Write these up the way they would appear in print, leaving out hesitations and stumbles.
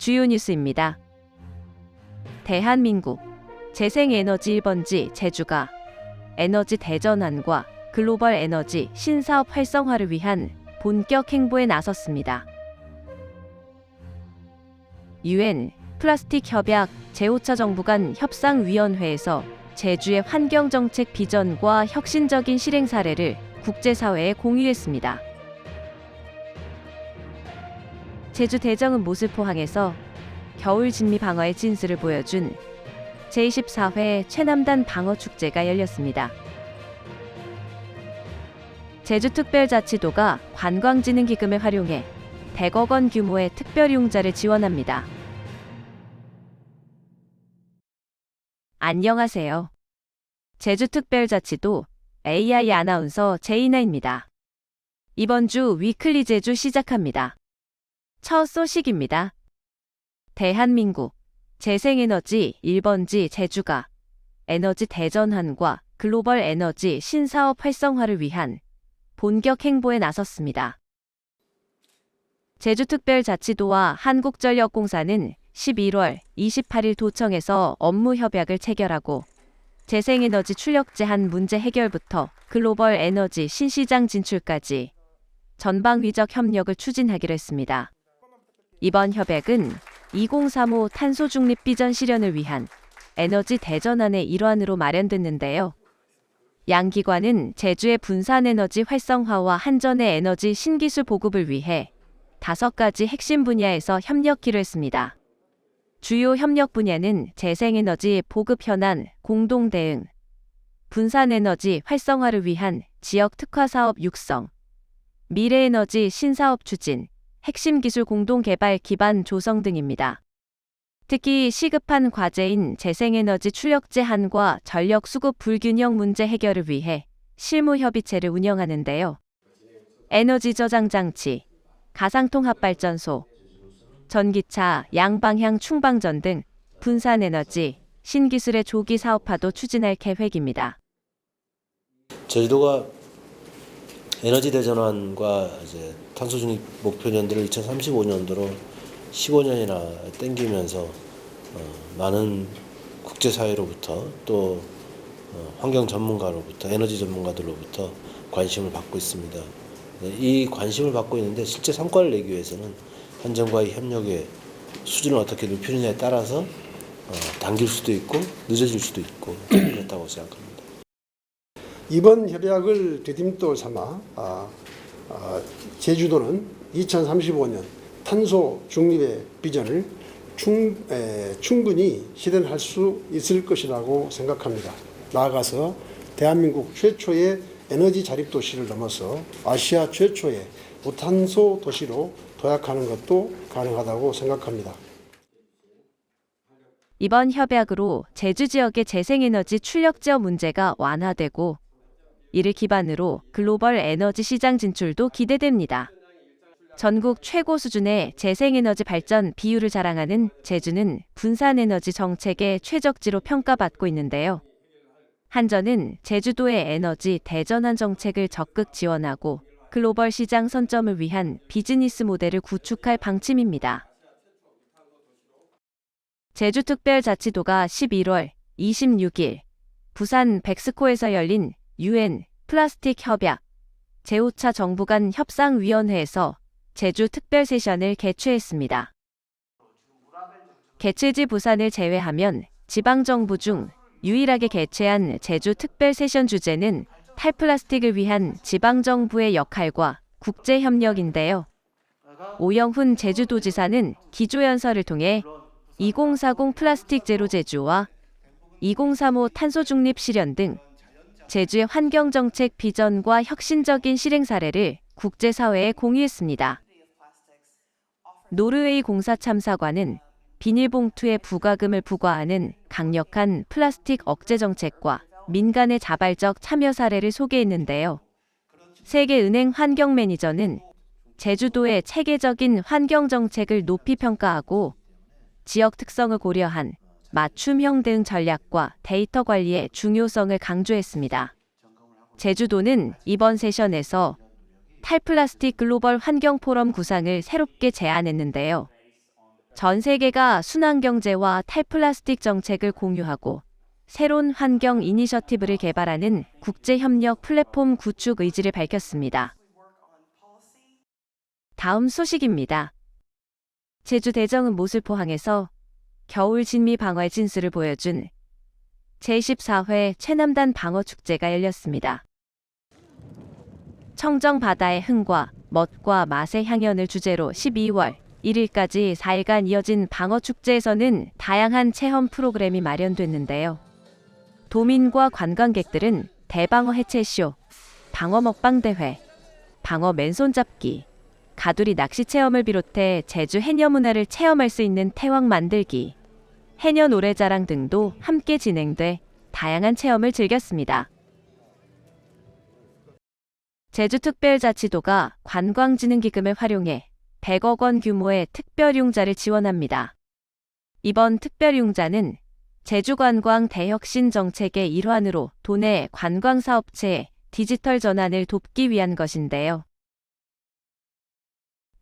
주요 뉴스입니다. 대한민국 재생에너지 1번지 제주가 에너지 대전환과 글로벌 에너지 신사업 활성화를 위한 본격 행보에 나섰습니다. UN 플라스틱 협약 제5차 정부 간 협상위원회에서 제주의 환경정책 비전과 혁신적인 실행 사례를 국제사회에 공유했습니다. 제주 대정읍 모슬포항에서 겨울 진미 방어의 진수를 보여준 제24회 최남단 방어축제가 열렸습니다. 제주특별자치도가 관광진흥기금을 활용해 100억 원 규모의 특별이용자를 지원합니다. 안녕하세요. 제주특별자치도 AI 아나운서 제이나입니다. 이번 주 위클리 제주 시작합니다. 첫 소식입니다. 대한민국 재생에너지 1번지 제주가 에너지 대전환과 글로벌 에너지 신사업 활성화를 위한 본격 행보에 나섰습니다. 제주특별자치도와 한국전력공사는 11월 28일 도청에서 업무 협약을 체결하고 재생에너지 출력 제한 문제 해결부터 글로벌 에너지 신시장 진출까지 전방위적 협력을 추진하기로 했습니다. 이번 협약은 2035 탄소 중립 비전 실현을 위한 에너지 대전환의 일환으로 마련됐는데요. 양 기관은 제주의 분산에너지 활성화와 한전의 에너지 신기술 보급을 위해 5가지 핵심 분야에서 협력키로 했습니다. 주요 협력 분야는 재생에너지 보급 현안 공동 대응, 분산에너지 활성화를 위한 지역 특화 사업 육성, 미래에너지 신사업 추진, 핵심 기술 공동 개발 기반 조성 등입니다. 특히 시급한 과제인 재생에너지 출력 제한과 전력 수급 불균형 문제 해결을 위해 실무 협의체를 운영하는데요. 에너지 저장 장치, 가상통합발전소, 전기차 양방향 충방전 등 분산에너지, 신기술의 조기 사업화도 추진할 계획입니다. 제주도가 에너지 대전환과 탄소 중립 목표 년도를 2035년도로 15년이나 땡기면서 많은 국제사회로부터 또 환경 전문가로부터 에너지 전문가들로부터 관심을 받고 있습니다. 이 관심을 받고 있는데 실제 성과를 내기 위해서는 한전과의 협력의 수준을 어떻게 높이느냐에 따라서 당길 수도 있고 늦어질 수도 있고 그렇다고 생각합니다. 이번 협약을 되딤돌 삼아 제주도는 2035년 탄소 중립의 비전을 충분히 실현할 수 있을 것이라고 생각합니다. 나아가서 대한민국 최초의 에너지 자립 도시를 넘어서 아시아 최초의 무탄소 도시로 도약하는 것도 가능하다고 생각합니다. 이번 협약으로 제주 지역의 재생에너지 출력 제어 문제가 완화되고 이를 기반으로 글로벌 에너지 시장 진출도 기대됩니다. 전국 최고 수준의 재생에너지 발전 비율을 자랑하는 제주는 분산에너지 정책의 최적지로 평가받고 있는데요. 한전은 제주도의 에너지 대전환 정책을 적극 지원하고 글로벌 시장 선점을 위한 비즈니스 모델을 구축할 방침입니다. 제주특별자치도가 11월 26일 부산 백스코에서 열린 UN 플라스틱 협약 제5차 정부 간 협상위원회에서 제주 특별 세션을 개최했습니다. 개최지 부산을 제외하면 지방정부 중 유일하게 개최한 제주 특별 세션 주제는 탈플라스틱을 위한 지방정부의 역할과 국제협력인데요. 오영훈 제주도지사는 기조연설을 통해 2040 플라스틱 제로 제주와 2035 탄소 중립 실현 등 제주의 환경정책 비전과 혁신적인 실행 사례를 국제사회에 공유했습니다. 노르웨이 공사 참사관은 비닐봉투에 부가금을 부과하는 강력한 플라스틱 억제 정책과 민간의 자발적 참여 사례를 소개했는데요. 세계은행 환경 매니저는 제주도의 체계적인 환경 정책을 높이 평가하고 지역 특성을 고려한 맞춤형 대응 전략과 데이터 관리의 중요성을 강조했습니다. 제주도는 이번 세션에서 탈플라스틱 글로벌 환경 포럼 구상을 새롭게 제안했는데요. 전 세계가 순환경제와 탈플라스틱 정책을 공유하고 새로운 환경 이니셔티브를 개발하는 국제협력 플랫폼 구축 의지를 밝혔습니다. 다음 소식입니다. 제주 대정읍 모슬포항에서 겨울 진미 방어의 진수를 보여준 제14회 최남단 방어축제가 열렸습니다. 청정 바다의 흥과 멋과 맛의 향연을 주제로 12월 1일까지 4일간 이어진 방어축제에서는 다양한 체험 프로그램이 마련됐는데요. 도민과 관광객들은 대방어 해체쇼, 방어 먹방 대회, 방어 맨손 잡기, 가두리 낚시 체험을 비롯해 제주 해녀 문화를 체험할 수 있는 태왕 만들기, 해녀 노래자랑 등도 함께 진행돼 다양한 체험을 즐겼습니다. 제주특별자치도가 관광진흥기금을 활용해 100억 원 규모의 특별융자를 지원합니다. 이번 특별융자는 제주관광 대혁신 정책의 일환으로 도내 관광사업체의 디지털 전환을 돕기 위한 것인데요.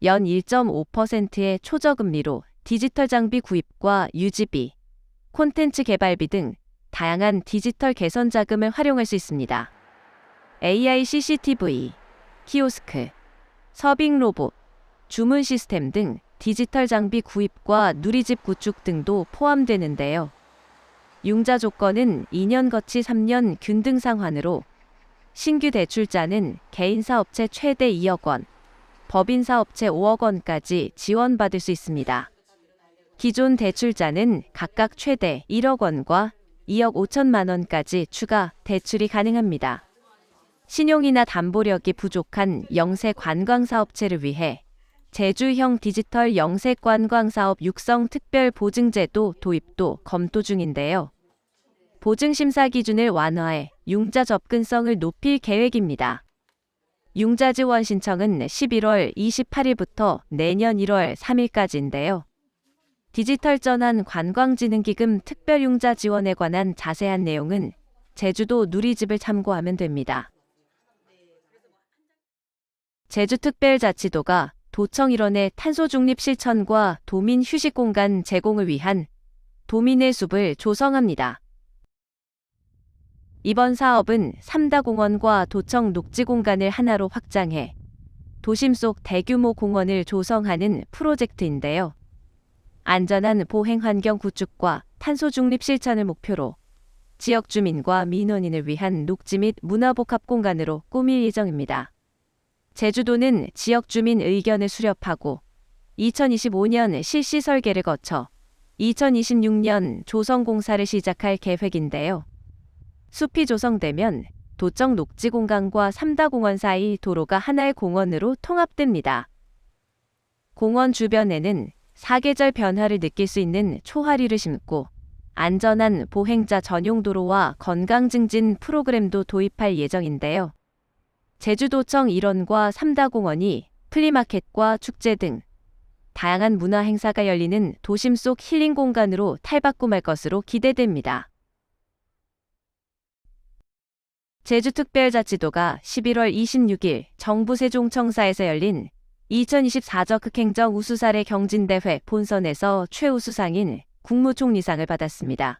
연 1.5%의 초저금리로 디지털 장비 구입과 유지비, 콘텐츠 개발비 등 다양한 디지털 개선 자금을 활용할 수 있습니다. AI CCTV, 키오스크, 서빙 로봇, 주문 시스템 등 디지털 장비 구입과 누리집 구축 등도 포함되는데요. 융자 조건은 2년 거치 3년 균등 상환으로 신규 대출자는 개인사업체 최대 2억 원, 법인사업체 5억 원까지 지원받을 수 있습니다. 기존 대출자는 각각 최대 1억 원과 2억 5천만 원까지 추가 대출이 가능합니다. 신용이나 담보력이 부족한 영세 관광사업체를 위해 제주형 디지털 영세 관광사업 육성 특별 보증제도 도입도 검토 중인데요. 보증심사 기준을 완화해 융자 접근성을 높일 계획입니다. 융자 지원 신청은 11월 28일부터 내년 1월 3일까지인데요. 디지털 전환 관광진흥기금 특별융자 지원에 관한 자세한 내용은 제주도 누리집을 참고하면 됩니다. 제주특별자치도가 도청 일원의 탄소 중립 실천과 도민 휴식 공간 제공을 위한 도민의 숲을 조성합니다. 이번 사업은 삼다공원과 도청 녹지 공간을 하나로 확장해 도심 속 대규모 공원을 조성하는 프로젝트인데요. 안전한 보행 환경 구축과 탄소 중립 실천을 목표로 지역 주민과 민원인을 위한 녹지 및 문화복합 공간으로 꾸밀 예정입니다. 제주도는 지역 주민 의견을 수렴하고 2025년 실시 설계를 거쳐 2026년 조성 공사를 시작할 계획인데요. 숲이 조성되면 도청 녹지 공간과 삼다공원 사이 도로가 하나의 공원으로 통합됩니다. 공원 주변에는 사계절 변화를 느낄 수 있는 초하류를 심고 안전한 보행자 전용 도로와 건강 증진 프로그램도 도입할 예정인데요. 제주도청 일원과 삼다공원이 플리마켓과 축제 등 다양한 문화 행사가 열리는 도심 속 힐링 공간으로 탈바꿈할 것으로 기대됩니다. 제주특별자치도가 11월 26일 정부 세종청사에서 열린 2024적 흑행정 우수사례 경진대회 본선에서 최우수상인 국무총리상을 받았습니다.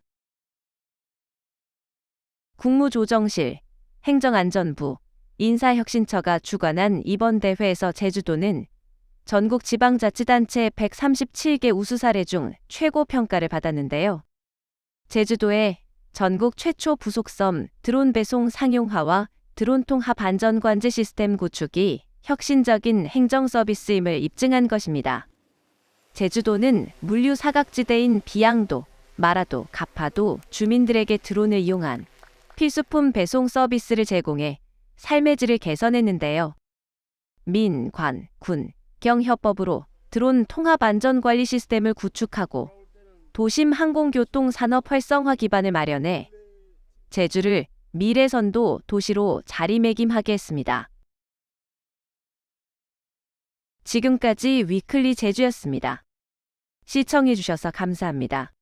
국무조정실, 행정안전부, 인사혁신처가 주관한 이번 대회에서 제주도는 전국 지방자치단체 137개 우수사례 중 최고 평가를 받았는데요. 제주도의 전국 최초 부속섬 드론 배송 상용화와 드론 통합 안전관제 시스템 구축이 혁신적인 행정 서비스임을 입증한 것입니다. 제주도는 물류 사각지대인 비양도, 마라도, 가파도 주민들에게 드론을 이용한 필수품 배송 서비스를 제공해 삶의 질을 개선했는데요. 민, 관, 군, 경 협업으로 드론 통합 안전관리 시스템을 구축하고 도심 항공교통 산업 활성화 기반을 마련해 제주를 미래선도 도시로 자리매김하게 했습니다. 지금까지 위클리 제주였습니다. 시청해주셔서 감사합니다.